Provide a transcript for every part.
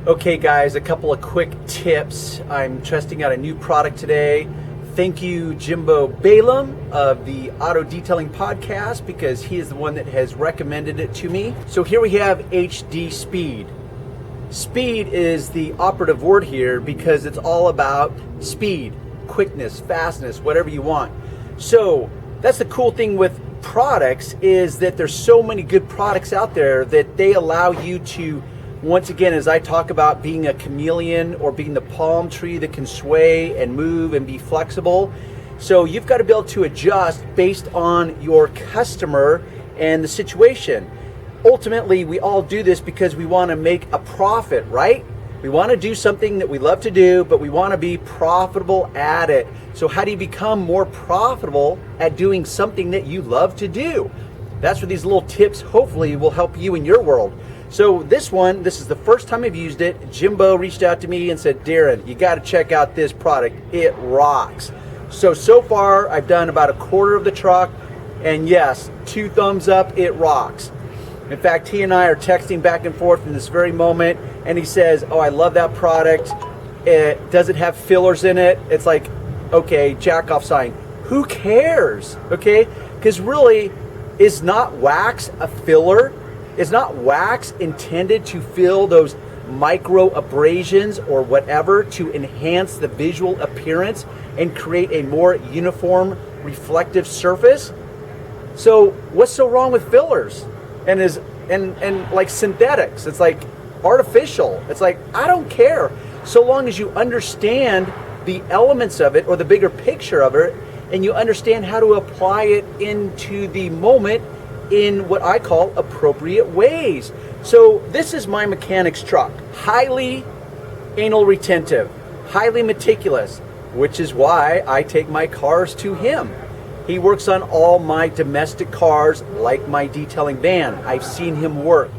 Okay guys, a couple of quick tips. I'm testing out a new product today. Thank you Jimbo Balaam of the Auto Detailing Podcast, because he is the one that has recommended it to me. So here we have HD Speed. Speed is the operative word here because it's all about speed, quickness, fastness, whatever you want. So that's the cool thing with products, is that there's so many good products out there that they allow you to, once again, as I talk about being a chameleon or being the palm tree that can sway and move and be flexible. So you've got to be able to adjust based on your customer and the situation. Ultimately, we all do this because we want to make a profit, right? We want to do something that we love to do, but we want to be profitable at it. So how do you become more profitable at doing something that you love to do? That's where these little tips hopefully will help you in your world. So this is the first time I've used it. Jimbo reached out to me and said, Darren, you got to check out this product. It rocks. So far I've done about a quarter of the truck, and yes, 2 thumbs up, it rocks. In fact, he and I are texting back and forth in this very moment, and he says, oh, I love that product. It doesn't have fillers in it. It's like, okay, jack off sign. Who cares, okay? Because really, is not wax a filler? Is not wax intended to fill those micro abrasions or whatever to enhance the visual appearance and create a more uniform reflective surface? So what's so wrong with fillers and like synthetics? It's like artificial. It's like, I don't care, so long as you understand the elements of it or the bigger picture of it, and you understand how to apply it into the moment in what I call appropriate ways. So this is my mechanic's truck. Highly anal retentive, highly meticulous, which is why I take my cars to him. He works on all my domestic cars like my detailing van. I've seen him work.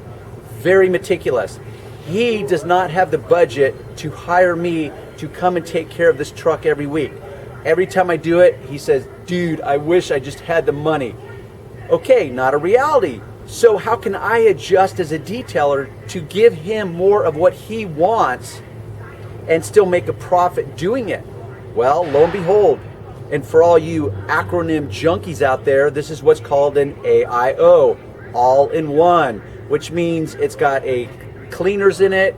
Very meticulous. He does not have the budget to hire me to come and take care of this truck every week. Every time I do it, he says, dude, I wish I just had the money. Okay, not a reality. So how can I adjust as a detailer to give him more of what he wants and still make a profit doing it? Well, lo and behold, and for all you acronym junkies out there, this is what's called an AIO, all-in-one, which means it's got a cleaners in it.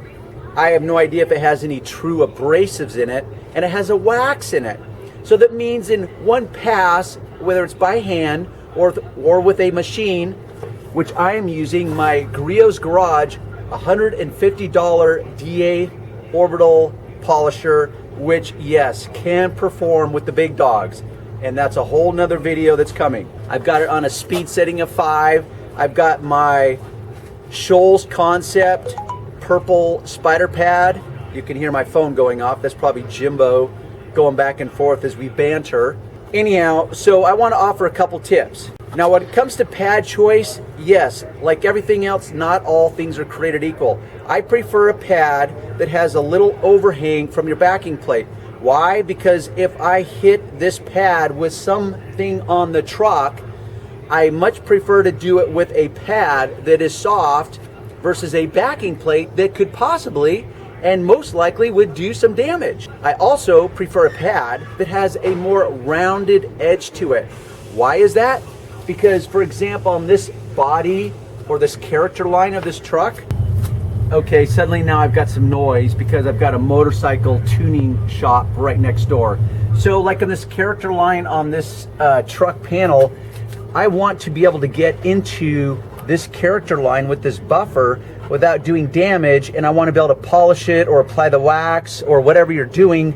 I have no idea if it has any true abrasives in it, and it has a wax in it. So that means in one pass, whether it's by hand or with a machine, which I am using my Griot's Garage $150 DA orbital polisher, which yes, can perform with the big dogs. And that's a whole nother video that's coming. I've got it on a speed setting of 5. I've got my Scholl's Concept purple spider pad. You can hear my phone going off. That's probably Jimbo going back and forth as we banter. Anyhow, so I want to offer a couple tips. Now, when it comes to pad choice, yes, like everything else, not all things are created equal. I prefer a pad that has a little overhang from your backing plate. Why? Because if I hit this pad with something on the truck, I much prefer to do it with a pad that is soft versus a backing plate that could possibly and most likely would do some damage. I also prefer a pad that has a more rounded edge to it. Why is that? Because, for example, on this body or this character line of this truck, okay, suddenly now I've got some noise because I've got a motorcycle tuning shop right next door. So like on this character line on this truck panel, I want to be able to get into this character line with this buffer without doing damage, and I want to be able to polish it or apply the wax or whatever you're doing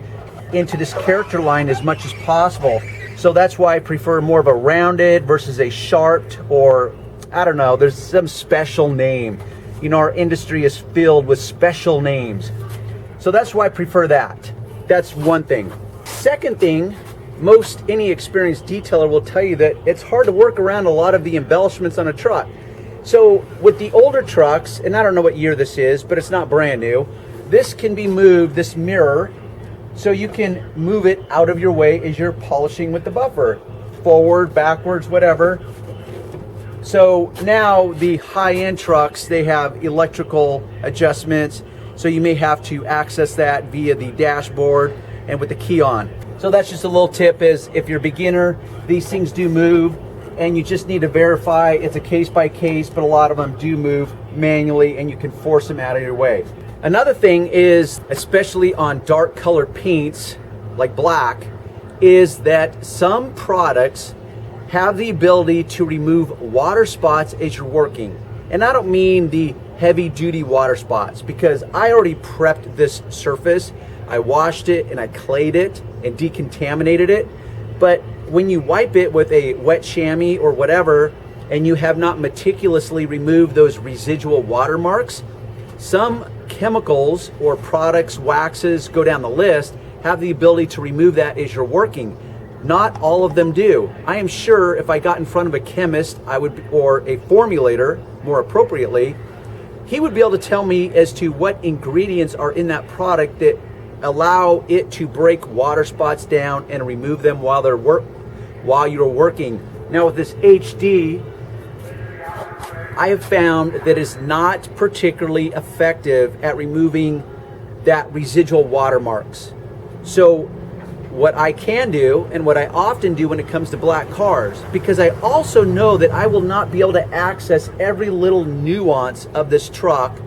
into this character line as much as possible. So that's why I prefer more of a rounded versus a sharped, or I don't know, there's some special name. You know, our industry is filled with special names. So that's why I prefer that. That's one thing. Second thing, most any experienced detailer will tell you that it's hard to work around a lot of the embellishments on a truck. So with the older trucks, and I don't know what year this is, but it's not brand new, this can be moved, this mirror, so you can move it out of your way as you're polishing with the buffer. Forward, backwards, whatever. So now the high-end trucks, they have electrical adjustments. So you may have to access that via the dashboard and with the key on. So that's just a little tip, is if you're a beginner, these things do move and you just need to verify. It's a case by case, but a lot of them do move manually and you can force them out of your way. Another thing is, especially on dark colored paints like black, is that some products have the ability to remove water spots as you're working. And I don't mean the heavy duty water spots, because I already prepped this surface. I washed it and I clayed it and decontaminated it. But when you wipe it with a wet chamois or whatever, and you have not meticulously removed those residual watermarks, some chemicals or products, waxes, go down the list, have the ability to remove that as you're working. Not all of them do. I am sure if I got in front of a chemist, or a formulator more appropriately, he would be able to tell me as to what ingredients are in that product that allow it to break water spots down and remove them while you're working. Now with this HD, I have found that is not particularly effective at removing that residual watermarks. So what I can do, and what I often do when it comes to black cars, because I also know that I will not be able to access every little nuance of this truck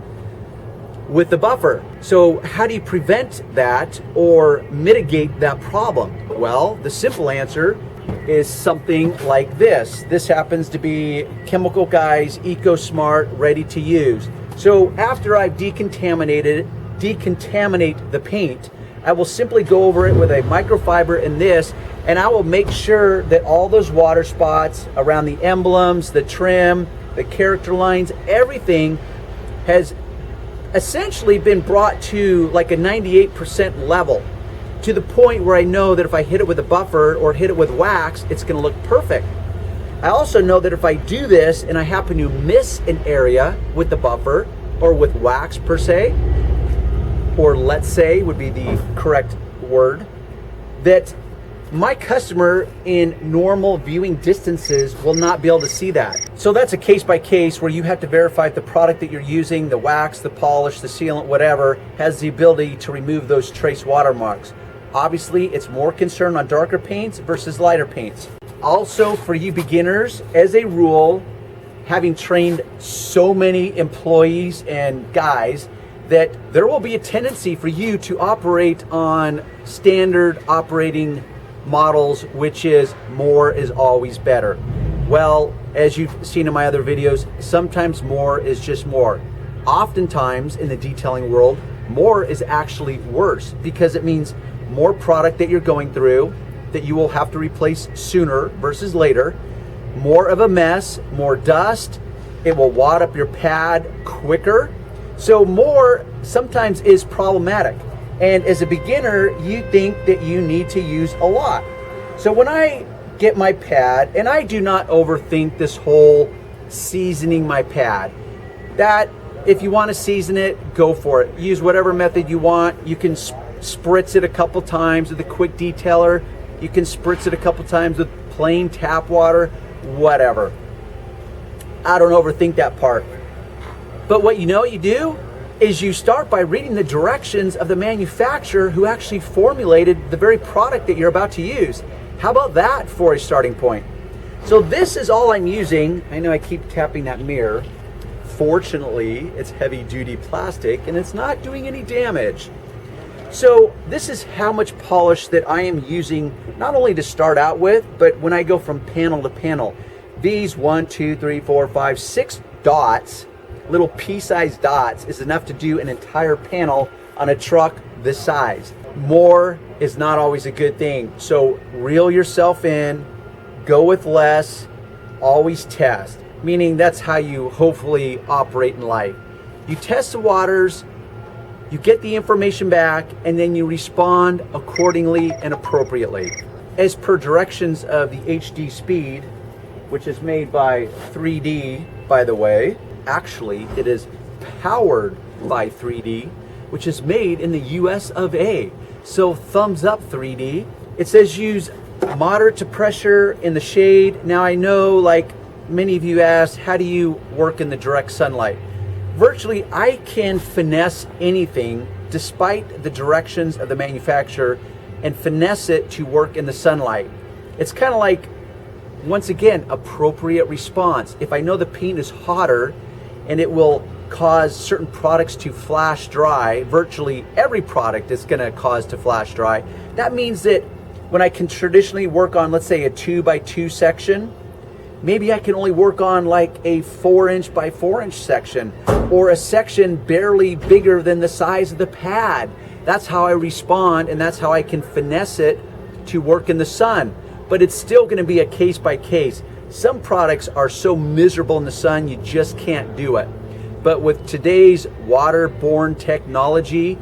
with the buffer. So how do you prevent that or mitigate that problem? Well, the simple answer is something like this. This happens to be Chemical Guy's Ecosmart Ready-to-Use. So after I've decontaminate the paint, I will simply go over it with a microfiber in this, and I will make sure that all those water spots around the emblems, the trim, the character lines, everything has essentially been brought to like a 98% level, to the point where I know that if I hit it with a buffer or hit it with wax, it's going to look perfect. I also know that if I do this and I happen to miss an area with the buffer or with wax per se, or let's say would be the correct word, that my customer in normal viewing distances will not be able to see that. So that's a case by case where you have to verify if the product that you're using, the wax, the polish, the sealant, whatever, has the ability to remove those trace watermarks. Obviously, it's more concerned on darker paints versus lighter paints. Also, for you beginners, as a rule, having trained so many employees and guys, that there will be a tendency for you to operate on standard operating models, which is more is always better. Well, as you've seen in my other videos, sometimes more is just more. Oftentimes in the detailing world, more is actually worse, because it means more product that you're going through that you will have to replace sooner versus later, more of a mess, more dust, it will wad up your pad quicker. So more sometimes is problematic. And as a beginner, you think that you need to use a lot. So when I get my pad, and I do not overthink this whole seasoning my pad, that if you want to season it, go for it. Use whatever method you want. You can spritz it a couple times with a quick detailer. You can spritz it a couple times with plain tap water, whatever. I don't overthink that part. But what you do is you start by reading the directions of the manufacturer who actually formulated the very product that you're about to use. How about that for a starting point? So this is all I'm using. I know I keep tapping that mirror. Fortunately, it's heavy duty plastic and it's not doing any damage. So this is how much polish that I am using, not only to start out with, but when I go from panel to panel. These 1, 2, 3, 4, 5, 6 dots, little pea-sized dots, is enough to do an entire panel on a truck this size. More is not always a good thing. So reel yourself in, go with less, always test. Meaning that's how you hopefully operate in life. You test the waters, you get the information back, and then you respond accordingly and appropriately. As per directions of the HD Speed, which is made by 3D, by the way. Actually, it is powered by 3D, which is made in the US of A. So thumbs up, 3D. It says use moderate to pressure in the shade. Now I know, like many of you asked, how do you work in the direct sunlight? virtually I can finesse anything despite the directions of the manufacturer and finesse it to work in the sunlight. It's kind of like, once again, appropriate response. If I know the paint is hotter and it will cause certain products to flash dry, virtually every product is going to cause to flash dry. That means that when I can traditionally work on, let's say, a 2x2 section, maybe I can only work on like a 4" by 4" section, or a section barely bigger than the size of the pad. That's how I respond, and that's how I can finesse it to work in the sun. But it's still going to be a case by case. Some products are so miserable in the sun, you just can't do it. But with today's waterborne technology,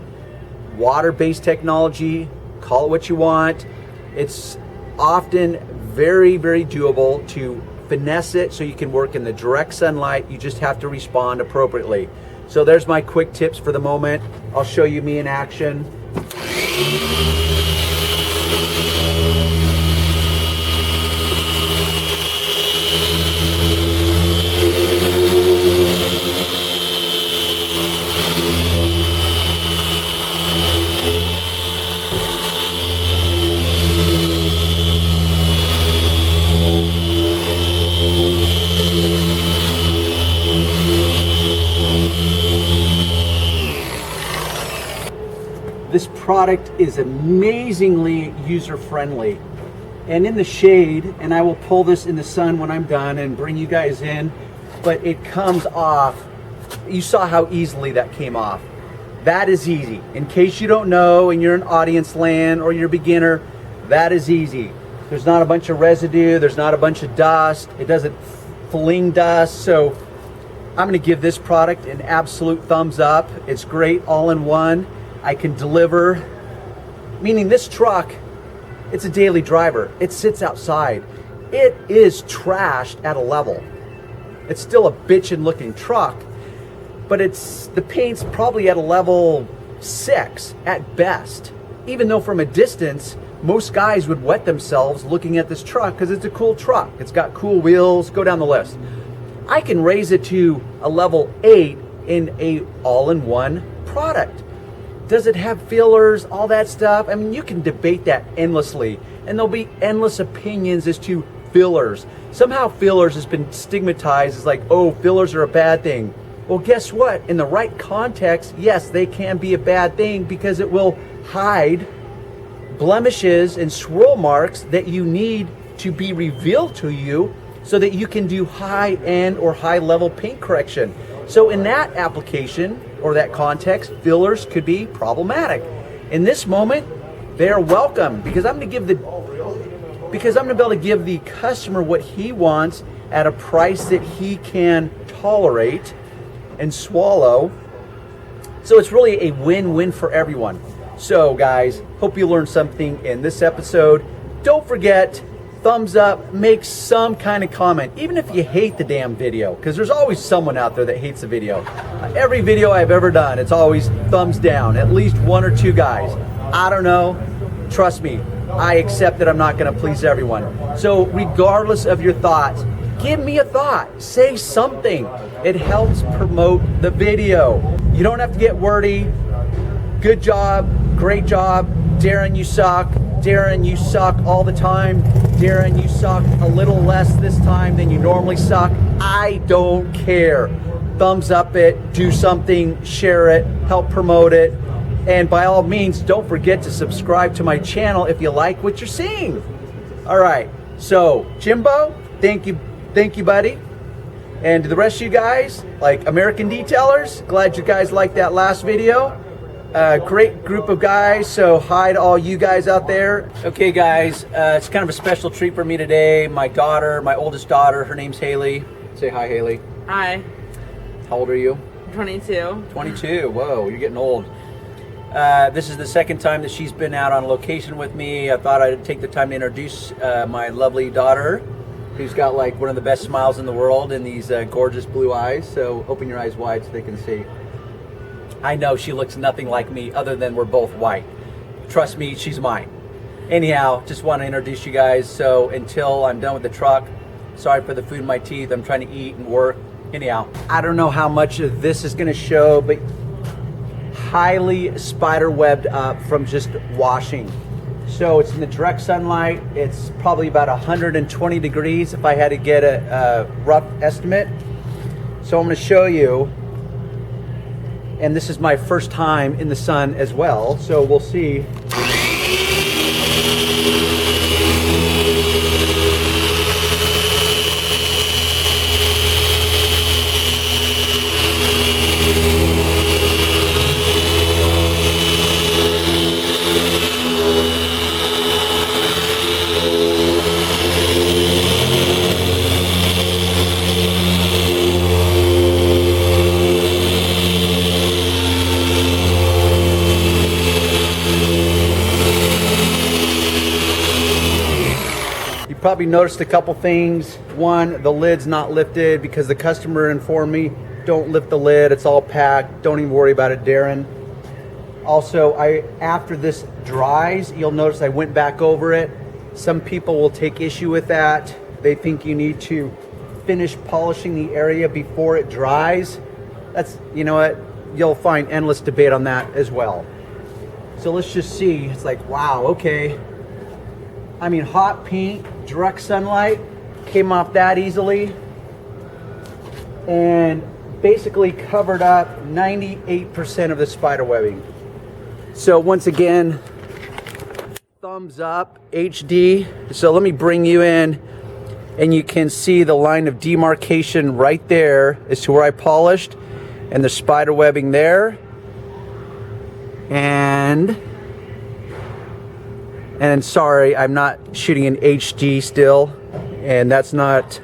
water-based technology, call it what you want, it's often very, very doable to finesse it so you can work in the direct sunlight. You just have to respond appropriately. So there's my quick tips for the moment. I'll show you me in action. This product is amazingly user-friendly and in the shade, and I will pull this in the sun when I'm done and bring you guys in, but it comes off. You saw how easily that came off. That is easy. In case you don't know and you're in audience land or you're a beginner, that is easy. There's not a bunch of residue, there's not a bunch of dust, it doesn't fling dust, so I'm going to give this product an absolute thumbs up. It's great all in one. I can deliver, meaning this truck, it's a daily driver. It sits outside. It is trashed at a level. It's still a bitchin' looking truck, but the paint's probably at a level 6 at best. Even though from a distance, most guys would wet themselves looking at this truck because it's a cool truck. It's got cool wheels, go down the list. I can raise it to a level 8 in a all-in-one product. Does it have fillers, all that stuff? I mean, you can debate that endlessly, and there'll be endless opinions as to fillers. Somehow fillers has been stigmatized as like, oh, fillers are a bad thing. Well, guess what? In the right context, yes, they can be a bad thing because it will hide blemishes and swirl marks that you need to be revealed to you so that you can do high-end or high-level paint correction. So in that application or that context, fillers could be problematic. In this moment, they are welcome because I'm going to be able to give the customer what he wants at a price that he can tolerate and swallow. So it's really a win-win for everyone. So guys, hope you learned something in this episode. Don't forget, thumbs up, make some kind of comment, even if you hate the damn video, because there's always someone out there that hates the video. Every video I've ever done, it's always thumbs down, at least 1 or 2 guys. I don't know, trust me, I accept that I'm not going to please everyone. So regardless of your thoughts, give me a thought, say something. It helps promote the video. You don't have to get wordy. Good job, great job, Darren, you suck. Darren, you suck all the time. Darren, you suck a little less this time than you normally suck. I don't care. Thumbs up it, do something, share it, help promote it. And by all means, don't forget to subscribe to my channel if you like what you're seeing. All right, so Jimbo, thank you, buddy. And to the rest of you guys, like American Detailers, glad you guys liked that last video. Great group of guys, so hi to all you guys out there. Okay guys, it's kind of a special treat for me today. My daughter, my oldest daughter, her name's Haley. Say hi, Haley. Hi. How old are you? 22. 22, whoa, you're getting old. This is the second time that she's been out on location with me. I thought I'd take the time to introduce my lovely daughter, who's got like one of the best smiles in the world and these gorgeous blue eyes. So open your eyes wide so they can see. I know she looks nothing like me other than we're both white. Trust me, she's mine. Anyhow, just want to introduce you guys. So until I'm done with the truck, sorry for the food in my teeth. I'm trying to eat and work Anyhow, I don't know how much of this is going to show, but highly spider webbed up from just washing. So it's in the direct sunlight. It's probably about 120 degrees if I had to get a rough estimate. So I'm going to show you, and this is my first time in the sun as well, so we'll see. Probably noticed a couple things. One, the lid's not lifted because the customer informed me, don't lift the lid, it's all packed, don't even worry about it, Darren. Also, after this dries, you'll notice I went back over it. Some people will take issue with that. They think you need to finish polishing the area before it dries. That's, you know what, you'll find endless debate on that as well. So let's just see. It's like, wow, okay. I mean, hot paint, direct sunlight, came off that easily, and basically covered up 98% of the spider webbing. So once again, thumbs up, HD. So let me bring you in, and you can see the line of demarcation right there as to where I polished, and the spider webbing there. And sorry, I'm not shooting in HD still, and that's not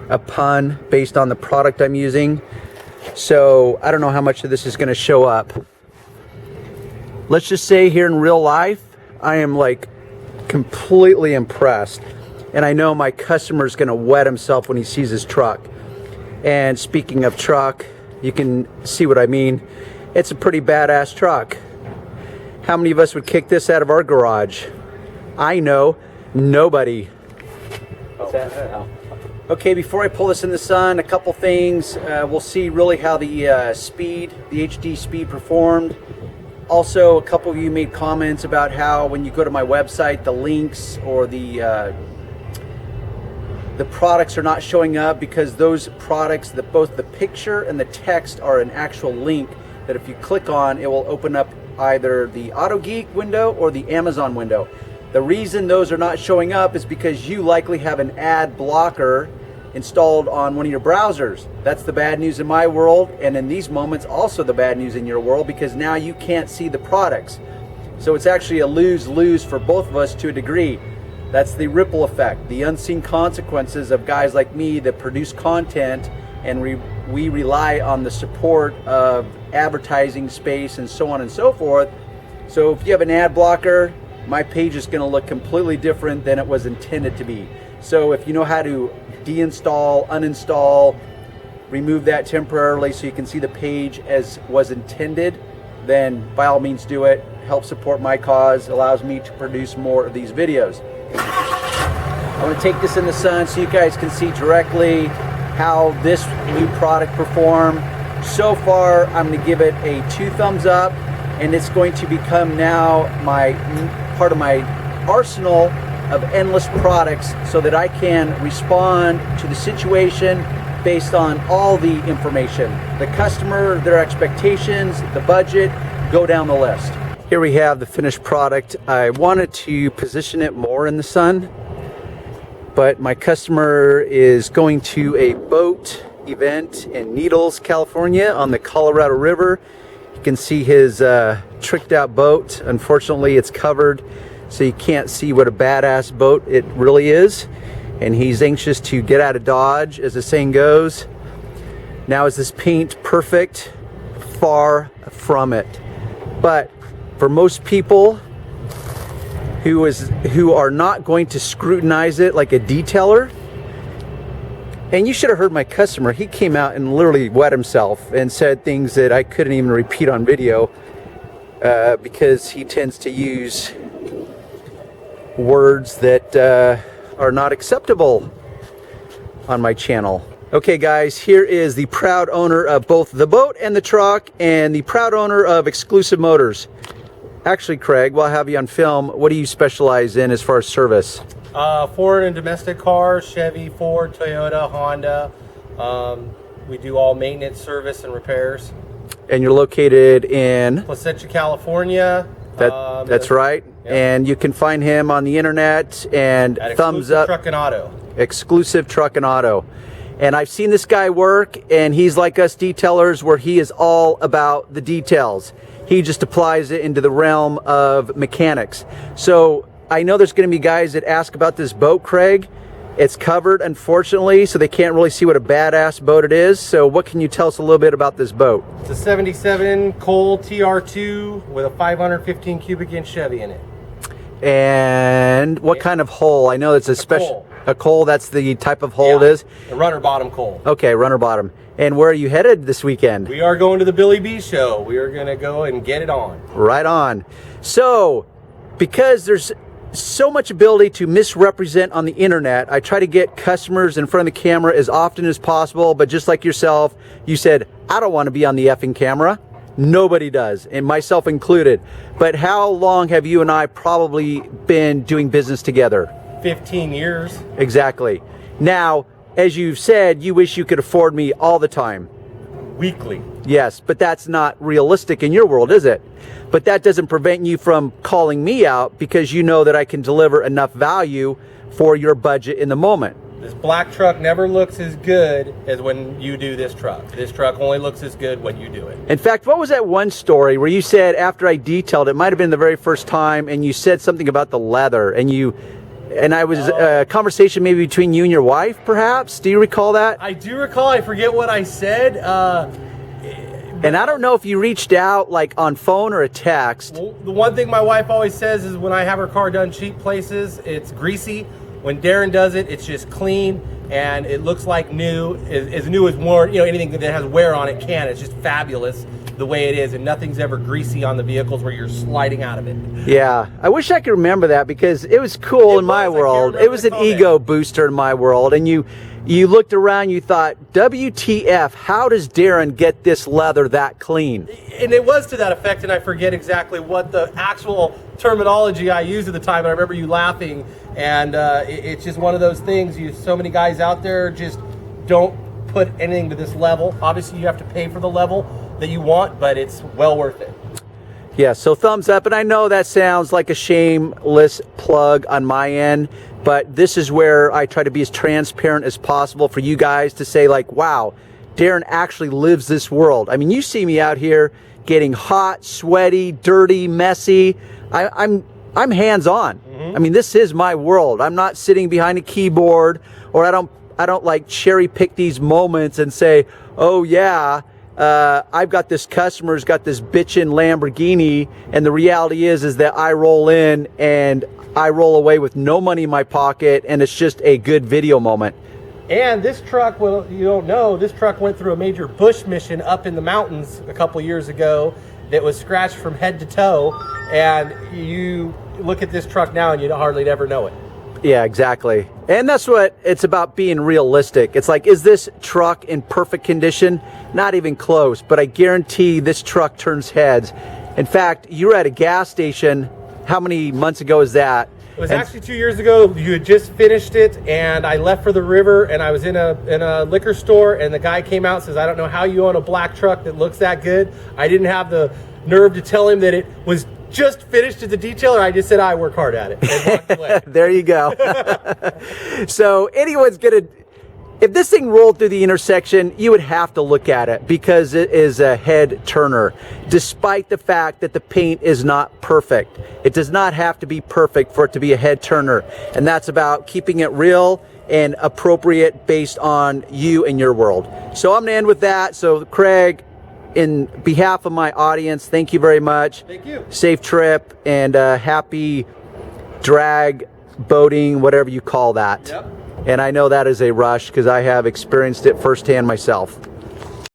a pun based on the product I'm using. So I don't know how much of this is going to show up. Let's just say here in real life, I am like completely impressed. And I know my customer's going to wet himself when he sees his truck. And speaking of truck, you can see what I mean. It's a pretty badass truck. How many of us would kick this out of our garage? I know, nobody. Okay, before I pull this in the sun, a couple things. We'll see really how the HD speed performed. Also, a couple of you made comments about how when you go to my website, the links or the products are not showing up because those products, both the picture and the text are an actual link that if you click on, it will open up either the AutoGeek window or the Amazon window. The reason those are not showing up is because you likely have an ad blocker installed on one of your browsers. That's the bad news in my world, and in these moments also the bad news in your world, because now you can't see the products. So it's actually a lose-lose for both of us to a degree. That's the ripple effect, the unseen consequences of guys like me that produce content, and we rely on the support of advertising space and so on and so forth. So if you have an ad blocker, my page is going to look completely different than it was intended to be. So if you know how to deinstall, uninstall, remove that temporarily so you can see the page as was intended, then by all means do it. Help support my cause, allows me to produce more of these videos. I want to take this in the sun so you guys can see directly how this new product performed. So far, I'm going to give it a 2 thumbs up, and it's going to become now part of my arsenal of endless products so that I can respond to the situation based on all the information. The customer, their expectations, the budget, go down the list. Here we have the finished product. I wanted to position it more in the sun, but my customer is going to a boat event in Needles, California on the Colorado River. You can see his tricked out boat. Unfortunately, it's covered, so you can't see what a badass boat it really is. And he's anxious to get out of Dodge, as the saying goes. Now, is this paint perfect? Far from it. But for most people who are not going to scrutinize it like a detailer, and you should have heard my customer. He came out and literally wet himself and said things that I couldn't even repeat on video because he tends to use words that are not acceptable on my channel. Okay guys, here is the proud owner of both the boat and the truck, and the proud owner of Exclusive Motors. Actually, Craig, while I have you on film, what do you specialize in as far as service? Foreign and domestic cars, Chevy, Ford, Toyota, Honda. We do all maintenance, service, and repairs. And you're located in? Placentia, California. That's right. Yep. And you can find him on the internet and At thumbs Exclusive up. Truck and Auto. Exclusive Truck and Auto. And I've seen this guy work, and he's like us detailers where he is all about the details. He just applies it into the realm of mechanics. So I know there's going to be guys that ask about this boat, Craig. It's covered, unfortunately, so they can't really see what a badass boat it is. So what can you tell us a little bit about this boat? It's a 77 Cole TR2 with a 515 cubic inch Chevy in it. And what kind of hull? I know it's a special... Cole. A Cole, that's the type of hull it is? A runner bottom Cole. Okay, runner bottom. And where are you headed this weekend? We are going to the Billy B show. We are going to go and get it on. Right on. So, because there's so much ability to misrepresent on the internet, I try to get customers in front of the camera as often as possible, but just like yourself, you said, I don't want to be on the effing camera. Nobody does, and myself included. But how long have you and I probably been doing business together? 15 years. Exactly. Now, as you've said, you wish you could afford me all the time. Weekly. Yes, but that's not realistic in your world, is it? But that doesn't prevent you from calling me out because you know that I can deliver enough value for your budget in the moment. This black truck never looks as good as when you do this truck. This truck only looks as good when you do it. In fact, what was that one story where you said after I detailed it, might have been the very first time, and you said something about the leather, and I was a conversation maybe between you and your wife, perhaps? Do you recall that? I do recall. I forget what I said. And I don't know if you reached out like on phone or a text. Well, the one thing my wife always says is when I have her car done cheap places, it's greasy. When Darren does it, it's just clean and it looks like new, as new as more, anything that has wear on it can. It's just fabulous the way it is, and nothing's ever greasy on the vehicles where you're sliding out of it. Yeah, I wish I could remember that because it was cool in my world. It was an ego booster in my world, and you looked around, you thought, WTF, how does Darren get this leather that clean? And it was to that effect, and I forget exactly what the actual terminology I used at the time, but I remember you laughing, and it's just one of those things. So many guys out there just don't put anything to this level. Obviously, you have to pay for the level that you want, but it's well worth it. Yeah, so thumbs up, and I know that sounds like a shameless plug on my end, but this is where I try to be as transparent as possible for you guys to say like, wow, Darren actually lives this world. I mean, you see me out here getting hot, sweaty, dirty, messy. I'm hands-on. I mean, this is my world. I'm not sitting behind a keyboard, or I don't like cherry pick these moments and say, oh yeah, I've got this customer's got this bitchin' Lamborghini, and the reality is that I roll in and I roll away with no money in my pocket, and it's just a good video moment. And this truck, well, you don't know, this truck went through a major bush mission up in the mountains a couple years ago that was scratched from head to toe, and you look at this truck now and you hardly ever know it. Yeah, exactly. And that's what it's about, being realistic. It's like, is this truck in perfect condition? Not even close, but I guarantee this truck turns heads. In fact, you were at a gas station. How many months ago is that? It was actually 2 years ago. You had just finished it, and I left for the river, and I was in a liquor store, and the guy came out and says, I don't know how you own a black truck that looks that good. I didn't have the nerve to tell him that it was just finished at the detailer. I just said, I work hard at it, and walked away. There you go. So anyone's gonna, if this thing rolled through the intersection, you would have to look at it because it is a head turner, despite the fact that the paint is not perfect. It does not have to be perfect for it to be a head turner, and that's about keeping it real and appropriate based on you and your world. So I'm gonna end with that. So Craig, in behalf of my audience, thank you very much. Thank you. Safe trip, and happy drag boating, whatever you call that. Yep. And I know that is a rush because I have experienced it firsthand myself.